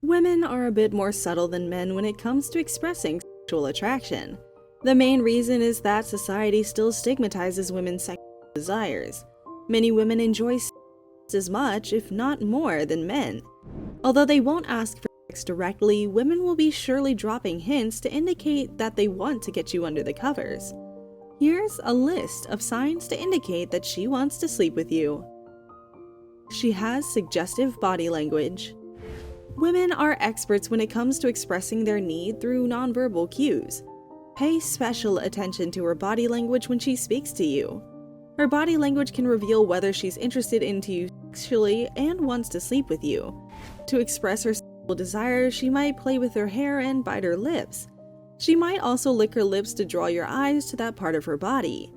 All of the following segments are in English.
Women are a bit more subtle than men when it comes to expressing sexual attraction. The main reason is that society still stigmatizes women's sexual desires. Many women enjoy sex as much, if not more, than men. Although they won't ask for sex directly, women will be surely dropping hints to indicate that they want to get you under the covers. Here's a list of signs to indicate that she wants to sleep with you. She has suggestive body language. Women are experts when it comes to expressing their need through nonverbal cues. Pay special attention to her body language when she speaks to you. Her body language can reveal whether she's interested in you sexually and wants to sleep with you. To express her sexual desire, she might play with her hair and bite her lips. She might also lick her lips to draw your eyes to that part of her body.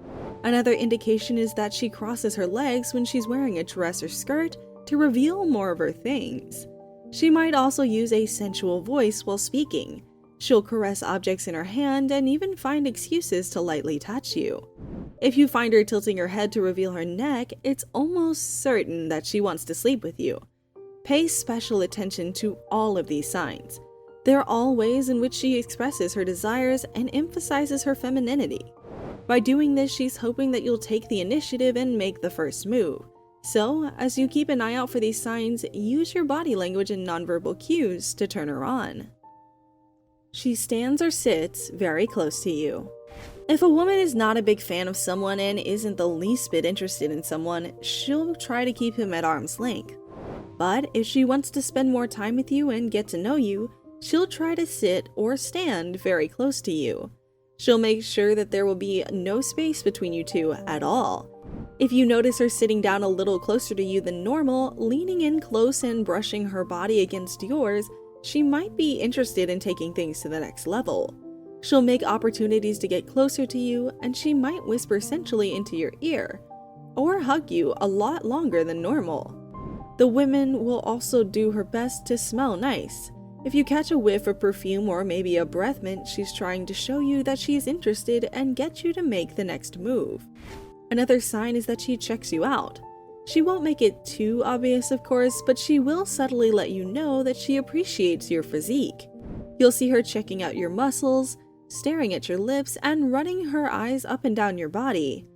Another indication is that she crosses her legs when she's wearing a dress or skirt to reveal more of her things. She might also use a sensual voice while speaking. She'll caress objects in her hand and even find excuses to lightly touch you. If you find her tilting her head to reveal her neck, it's almost certain that she wants to sleep with you. Pay special attention to all of these signs. They're all ways in which she expresses her desires and emphasizes her femininity. By doing this, she's hoping that you'll take the initiative and make the first move. So, as you keep an eye out for these signs, use your body language and nonverbal cues to turn her on. She stands or sits very close to you. If a woman is not a big fan of someone and isn't the least bit interested in someone, she'll try to keep him at arm's length. But if she wants to spend more time with you and get to know you, she'll try to sit or stand very close to you. She'll make sure that there will be no space between you two at all. If you notice her sitting down a little closer to you than normal, leaning in close and brushing her body against yours, she might be interested in taking things to the next level. She'll make opportunities to get closer to you, and she might whisper sensually into your ear, or hug you a lot longer than normal. The woman will also do her best to smell nice. If you catch a whiff of perfume or maybe a breath mint, she's trying to show you that she's interested and get you to make the next move. Another sign is that she checks you out. She won't make it too obvious, of course, but she will subtly let you know that she appreciates your physique. You'll see her checking out your muscles, staring at your lips, and running her eyes up and down your body.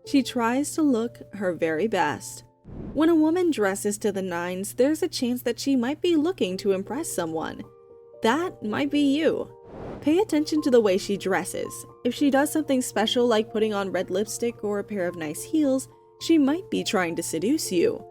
She tries to look her very best. When a woman dresses to the nines, there's a chance that she might be looking to impress someone. That might be you. Pay attention to the way she dresses. If she does something special like putting on red lipstick or a pair of nice heels, she might be trying to seduce you.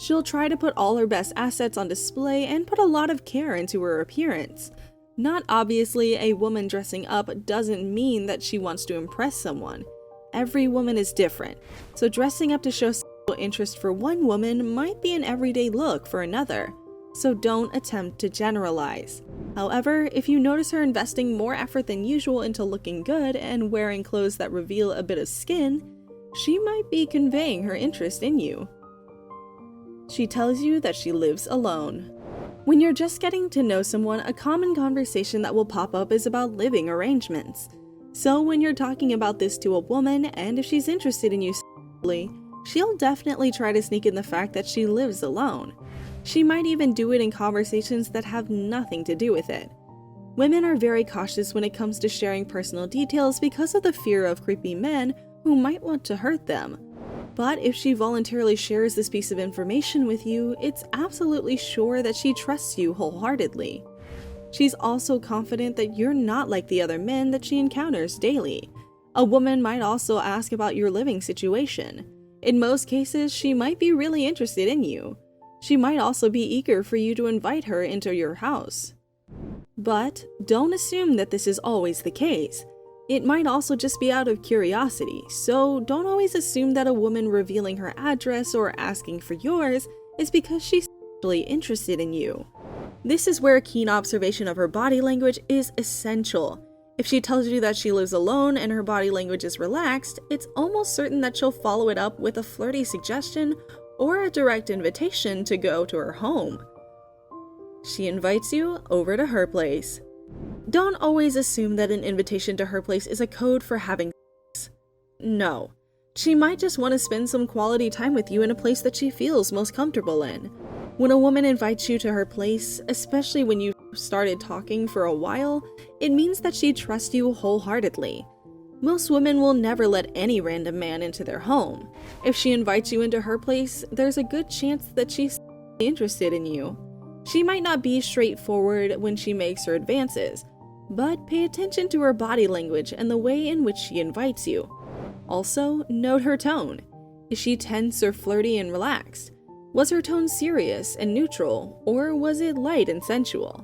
She'll try to put all her best assets on display and put a lot of care into her appearance. Not obviously, a woman dressing up doesn't mean that she wants to impress someone. Every woman is different, so dressing up to show sexual interest for one woman might be an everyday look for another. So don't attempt to generalize. However, if you notice her investing more effort than usual into looking good and wearing clothes that reveal a bit of skin, she might be conveying her interest in you. She tells you that she lives alone. When you're just getting to know someone, a common conversation that will pop up is about living arrangements. So when you're talking about this to a woman, and if she's interested in you sexually, she'll definitely try to sneak in the fact that she lives alone. She might even do it in conversations that have nothing to do with it. Women are very cautious when it comes to sharing personal details because of the fear of creepy men who might want to hurt them. But if she voluntarily shares this piece of information with you, it's absolutely sure that she trusts you wholeheartedly. She's also confident that you're not like the other men that she encounters daily. A woman might also ask about your living situation. In most cases, she might be really interested in you. She might also be eager for you to invite her into your house. But don't assume that this is always the case. It might also just be out of curiosity, so don't always assume that a woman revealing her address or asking for yours is because she's actually interested in you. This is where a keen observation of her body language is essential. If she tells you that she lives alone and her body language is relaxed, it's almost certain that she'll follow it up with a flirty suggestion or a direct invitation to go to her home. She invites you over to her place. Don't always assume that an invitation to her place is a code for having sex. No. She might just want to spend some quality time with you in a place that she feels most comfortable in. When a woman invites you to her place, especially when you started talking for a while, it means that she trusts you wholeheartedly. Most women will never let any random man into their home. If she invites you into her place, there's a good chance that she's interested in you. She might not be straightforward when she makes her advances, but pay attention to her body language and the way in which she invites you. Also, note her tone. Is she tense or flirty and relaxed? Was her tone serious and neutral, or was it light and sensual?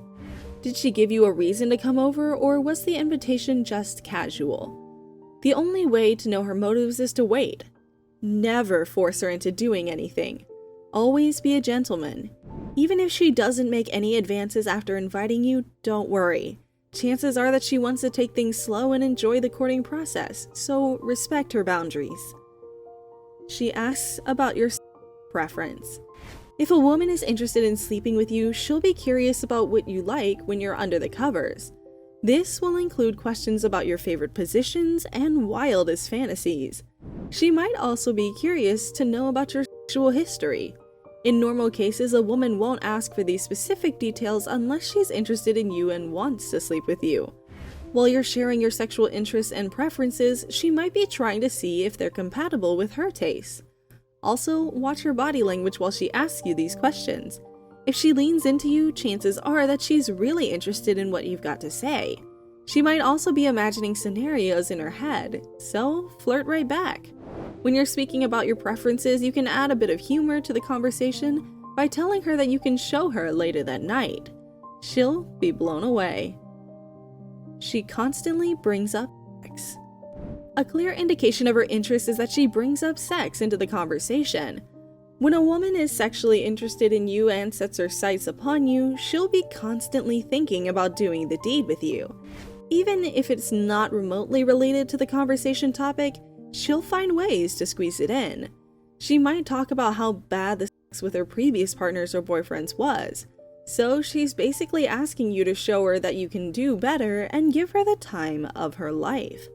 Did she give you a reason to come over, or was the invitation just casual? The only way to know her motives is to wait. Never force her into doing anything. Always be a gentleman. Even if she doesn't make any advances after inviting you, don't worry. Chances are that she wants to take things slow and enjoy the courting process, so respect her boundaries. She asks about your preference. If a woman is interested in sleeping with you, she'll be curious about what you like when you're under the covers. This will include questions about your favorite positions and wildest fantasies. She might also be curious to know about your sexual history. In normal cases, a woman won't ask for these specific details unless she's interested in you and wants to sleep with you. While you're sharing your sexual interests and preferences, she might be trying to see if they're compatible with her tastes. Also, watch her body language while she asks you these questions. If she leans into you, chances are that she's really interested in what you've got to say. She might also be imagining scenarios in her head, so flirt right back. When you're speaking about your preferences, you can add a bit of humor to the conversation by telling her that you can show her later that night. She'll be blown away. She constantly brings up sex. A clear indication of her interest is that she brings up sex into the conversation. When a woman is sexually interested in you and sets her sights upon you, she'll be constantly thinking about doing the deed with you. Even if it's not remotely related to the conversation topic, she'll find ways to squeeze it in. She might talk about how bad the sex with her previous partners or boyfriends was. So she's basically asking you to show her that you can do better and give her the time of her life.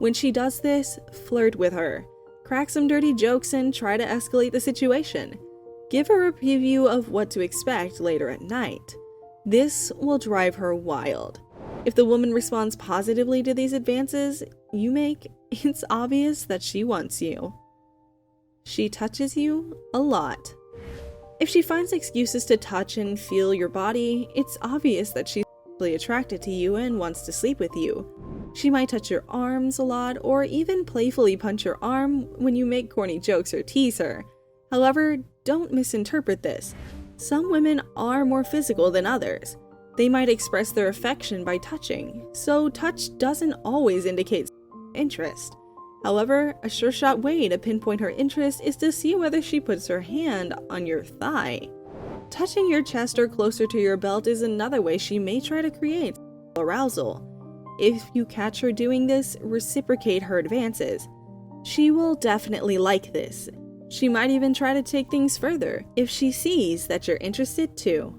When she does this, flirt with her. Crack some dirty jokes and try to escalate the situation. Give her a preview of what to expect later at night. This will drive her wild. If the woman responds positively to these advances you make, it's obvious that she wants you. She touches you a lot. If she finds excuses to touch and feel your body, it's obvious that she's sexually attracted to you and wants to sleep with you. She might touch your arms a lot or even playfully punch your arm when you make corny jokes or tease her. However, don't misinterpret this. Some women are more physical than others. They might express their affection by touching, so touch doesn't always indicate interest. However, a sure-shot way to pinpoint her interest is to see whether she puts her hand on your thigh. Touching your chest or closer to your belt is another way she may try to create arousal. If you catch her doing this, reciprocate her advances. She will definitely like this. She might even try to take things further if she sees that you're interested too.